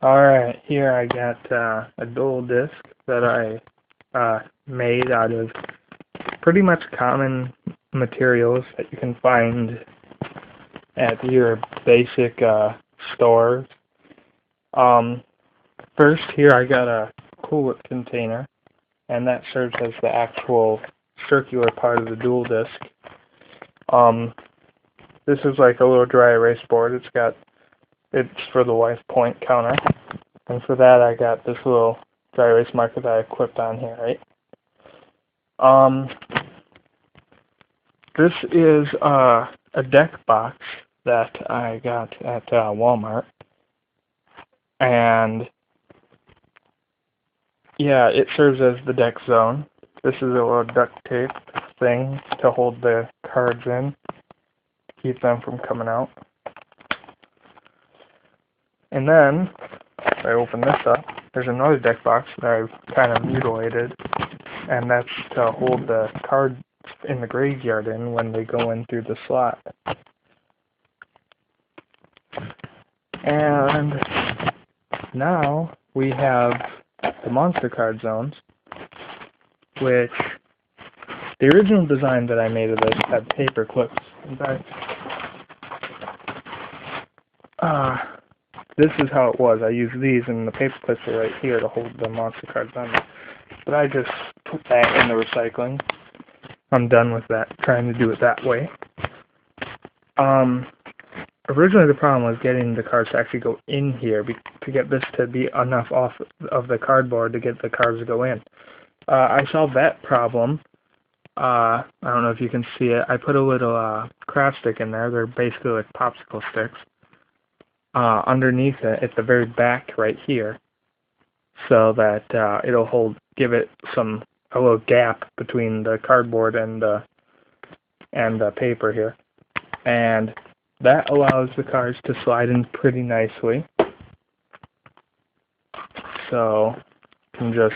Alright, here I got a dual disk that I made out of pretty much common materials that you can find at your basic stores. Um, First, here I got a coolant container, and that serves as the actual circular part of the dual disk. This is like a little dry erase board. It's for the wife point counter. And for that, I got this little dry erase marker that I clipped on here, right? This is a deck box that I got at Walmart. And yeah, it serves as the deck zone. This is a little duct tape thing to hold the cards in, keep them from coming out. And then, if I open this up, there's another deck box that I've kind of mutilated, and that's to hold the cards in the graveyard in when they go in through the slot. And now we have the monster card zones, which the original design that I made of this had paper clips. In fact, this is how it was. I used these, and the paper clips are right here to hold the monster cards on. But I just put that in the recycling. I'm done with that, trying to do it that way. Originally the problem was getting the cards to actually go in here to get this to be enough off of the cardboard to get the cards to go in. I solved that problem. I don't know if you can see it. I put a little craft stick in there. They're basically like popsicle sticks. Underneath it, at the very back right here, so that it'll give it a little gap between the cardboard and the paper here, and that allows the cards to slide in pretty nicely. So you can just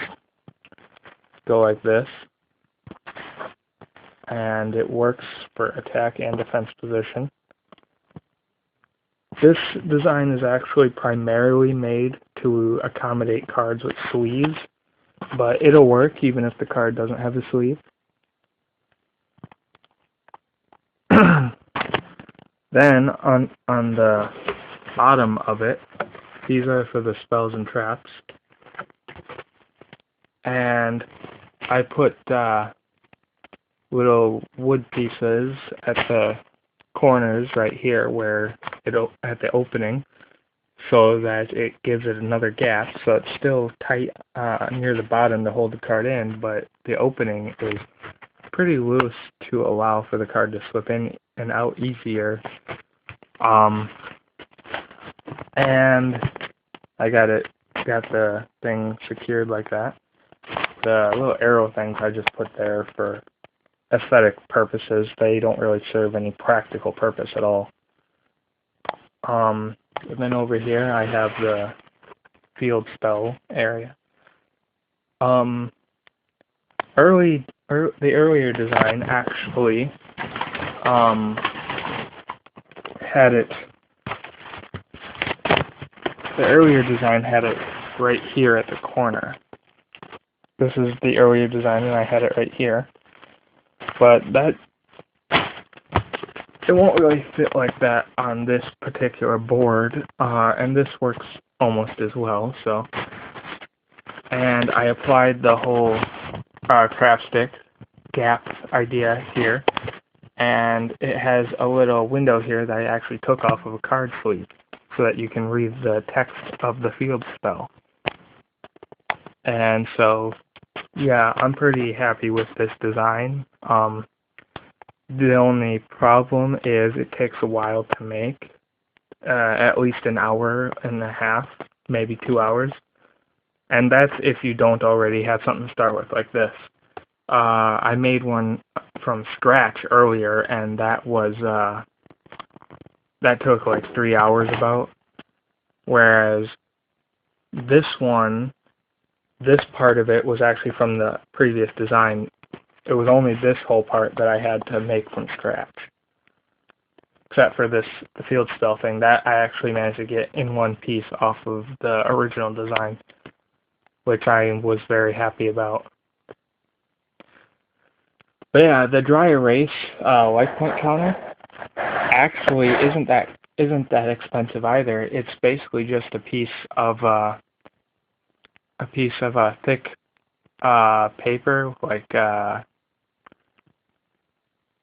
go like this, and it works for attack and defense position. This design is actually primarily made to accommodate cards with sleeves, but it'll work even if the card doesn't have a sleeve. Then on the bottom of it, these are for the spells and traps. And I put little wood pieces at the corners right here where at the opening, so that it gives it another gap, so it's still tight near the bottom to hold the card in, but the opening is pretty loose to allow for the card to slip in and out easier. And I got the thing secured like that. The little arrow things I just put there for aesthetic purposes. They don't really serve any practical purpose at all. And then over here I have the field spell area. The earlier design actually had it. The earlier design had it right here at the corner. This is the earlier design, and I had it right here. But it won't really fit like that on this particular board, and this works almost as well. So, and I applied the whole craft stick gap idea here, and it has a little window here that I actually took off of a card sleeve, so that you can read the text of the field spell. And so, yeah, I'm pretty happy with this design. The only problem is it takes a while to make, at least an hour and a half, maybe 2 hours. And that's if you don't already have something to start with like this. I made one from scratch earlier, and that took like 3 hours about. Whereas this part of it was actually from the previous design. It was only this whole part that I had to make from scratch. except for the field spell thing that I actually managed to get in one piece off of the original design, which I was very happy about. But yeah, the dry erase life point counter actually isn't that expensive either. It's basically just a piece of thick paper,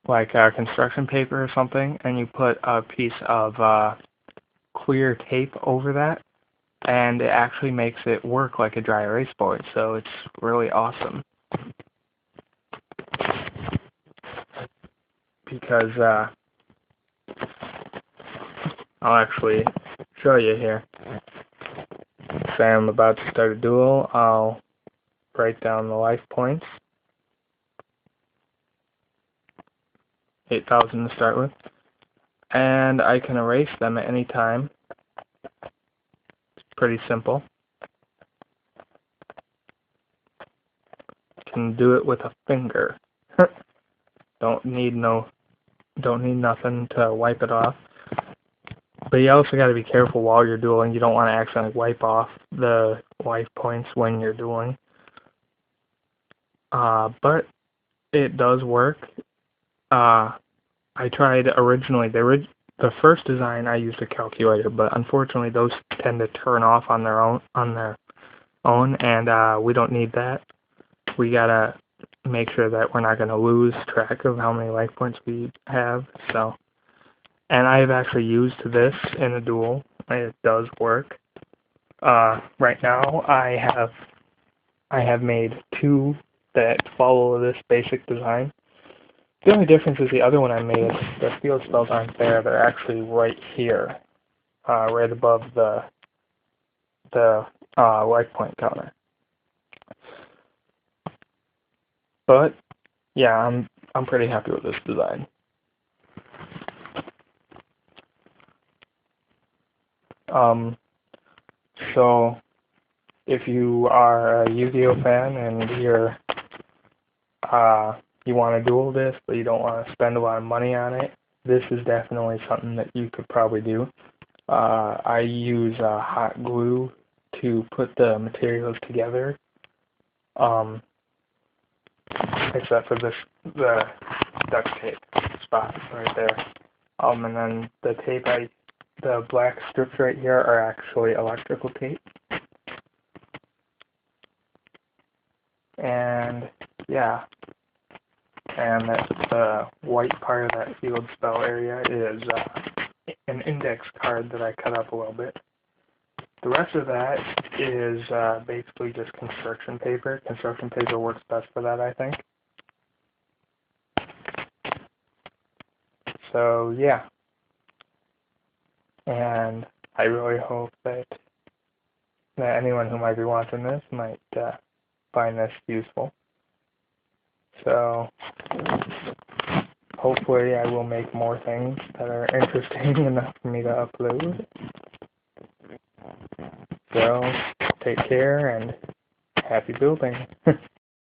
like construction paper or something, and you put a piece of clear tape over that, and it actually makes it work like a dry erase board. So it's really awesome because I'll actually show you here. Say I'm about to start a duel, I'll write down the life points. 8,000 to start with. And I can erase them at any time. It's pretty simple. Can do it with a finger. Don't need nothing to wipe it off. But you also got to be careful while you're dueling. You don't want to accidentally wipe off the life points when you're dueling. But it does work. I tried originally, the first design I used a calculator, but unfortunately those tend to turn off on their own, and we don't need that. We gotta make sure that we're not going to lose track of how many life points we have. So, and I've actually used this in a duel. It does work. Right now I have made 2 that follow this basic design. The only difference is the other one I made, the field spells aren't there. They're actually right here, right above the life point counter. But yeah, I'm pretty happy with this design. So if you are a Yu-Gi-Oh fan and you want to duel this, but you don't want to spend a lot of money on it, this is definitely something that you could probably do. I use hot glue to put the materials together, except for the duct tape spot right there. And then the tape, the black strips right here are actually electrical tape. And yeah. And the white part of that field spell area is an index card that I cut up a little bit. The rest of that is basically just construction paper. Construction paper works best for that, I think. So yeah. And I really hope that anyone who might be watching this might find this useful. So hopefully I will make more things that are interesting enough for me to upload. So take care and happy building.